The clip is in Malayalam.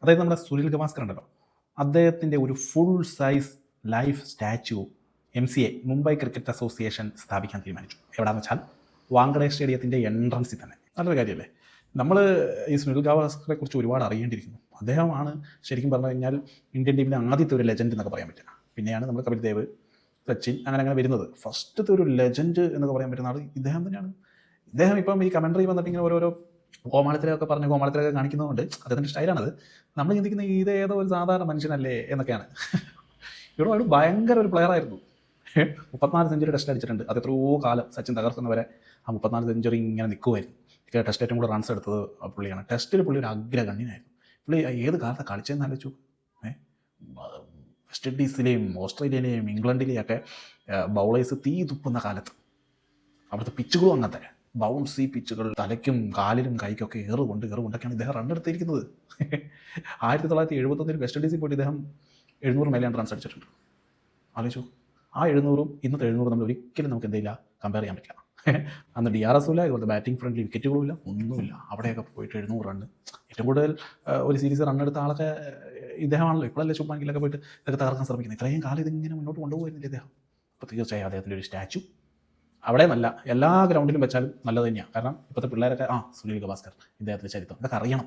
അതായത് നമ്മുടെ സുനിൽ ഗവാസ്കർ ഉണ്ടല്ലോ, അദ്ദേഹത്തിൻ്റെ ഒരു full size life statue MCA Mumbai cricket association സ്ഥാപിക്കാൻ തീരുമാനിച്ചു. എവിടെയാണെന്ന് വെച്ചാൽ വാങ്കഡെ സ്റ്റേഡിയത്തിൻ്റെ എൻട്രൻസിൽ തന്നെ. നല്ലൊരു കാര്യമല്ലേ? നമ്മൾ ഈ സുനിൽ ഗവാസ്കറെ കുറിച്ച് ഒരുപാട് അറിയേണ്ടിയിരിക്കുന്നു. അദ്ദേഹമാണ് ശരിക്കും പറഞ്ഞു കഴിഞ്ഞാൽ ഇന്ത്യൻ ടീമിലെ ആദ്യത്തെ ഒരു ലെജൻഡ് എന്നൊക്കെ പറയാൻ പറ്റുക. പിന്നെയാണ് നമ്മൾ കപിൽ ദേവ്, സച്ചിൻ അങ്ങനെ വരുന്നത്. ഫസ്റ്റത്തെ ഒരു ലെജൻഡ് എന്നൊക്കെ പറയാൻ പറ്റുന്ന ആൾ ഇദ്ദേഹം തന്നെയാണ്. ഇദ്ദേഹം ഇപ്പം ഈ കമൻട്രി വന്നിട്ട് ഇങ്ങനെ ഓരോരോ കോമാളിത്തരമൊക്കെ പറഞ്ഞ് കോമാളിത്തരമൊക്കെ കാണിക്കുന്നതുകൊണ്ട് അദ്ദേഹത്തിൻ്റെ സ്റ്റൈലാണത്. നമ്മൾ ചിന്തിക്കുന്ന ഇത് ഏതോ ഒരു സാധാരണ മനുഷ്യനല്ലേ എന്നൊക്കെയാണ്. ഇവിടെ ഒരു ഭയങ്കര ഒരു പ്ലെയർ ആയിരുന്നു. 34 സെഞ്ചുറി ടെസ്റ്റ് അടിച്ചിട്ടുണ്ട്. അത് എത്രയോ കാലം സച്ചിൻ തകർക്കുന്നവരെ ആ 34 സെഞ്ചുറി ഇങ്ങനെ നിൽക്കുമായിരുന്നു. ടെസ്റ്റ് ഏറ്റവും കൂടുതൽ റൺസ് എടുത്തത് പുള്ളിയാണ്. ടെസ്റ്റിൽ പുള്ളി ഒരു അഗ്രഗണ്യനായിരുന്നു. പുള്ളി ഏത് കാലത്താണ് കളിച്ചതെന്ന് ആലോചിച്ചു. വെസ്റ്റ് ഇൻഡീസിലെയും ഓസ്ട്രേലിയയിലെയും ഇംഗ്ലണ്ടിലെയും ഒക്കെ ബൗളേഴ്സ് തീ തുപ്പുന്ന കാലത്ത് അവിടുത്തെ പിച്ചുകളും അങ്ങനത്തെ ബൗൺസി പിച്ചുകൾ, തലയ്ക്കും കാലിലും കൈക്കൊക്കെ ഏറുകൊണ്ടൊക്കെയാണ് ഇദ്ദേഹം റൺ എടുത്തിരിക്കുന്നത്. 1971 വെസ്റ്റ് ഇൻഡീസിൽ പോയിട്ട് ഇദ്ദേഹം 700 മേലെയാണ് റൺസ് അടിച്ചിട്ടുണ്ട്. ആലോചിച്ചു. ആ 700-ഉം ഇന്നത്തെ 700 നമ്മൾ ഒരിക്കലും നമുക്ക് എന്തെയില്ല കമ്പയർ ചെയ്യാൻ പറ്റില്ല. അന്ന് DRS ഇല്ല, ഇതുപോലത്തെ ബാറ്റിംഗ് ഫ്രണ്ട്ലി വിക്കറ്റുകളും ഇല്ല, ഒന്നുമില്ല. അവിടെയൊക്കെ പോയിട്ട് 700 റണ്ണ്, ഏറ്റവും കൂടുതൽ ഒരു സീരീസ് റൺ എടുത്ത ആളൊക്കെ ഇദ്ദേഹമാണല്ലോ. ഇപ്പോഴല്ലേ ശുഭാങ്കിലൊക്കെ പോയിട്ട് ഇതൊക്കെ തകർക്കാൻ ശ്രമിക്കുന്നത്. ഇത്രയും കാലം ഇതിങ്ങനെ മുന്നോട്ട് കൊണ്ടുപോകുന്നില്ല ഇദ്ദേഹം. അപ്പോൾ തീർച്ചയായും അദ്ദേഹത്തിൻ്റെ ഒരു സ്റ്റാച്ചു അവിടെ നല്ല എല്ലാ ഗ്രൗണ്ടിലും വെച്ചാലും നല്ലത് തന്നെയാണ്. കാരണം ഇപ്പോഴത്തെ പിള്ളേരൊക്കെ സുനിൽ ഗവാസ്കർ, ഇദ്ദേഹത്തിൻ്റെ ചരിത്രം ഇതൊക്കെ അറിയണം.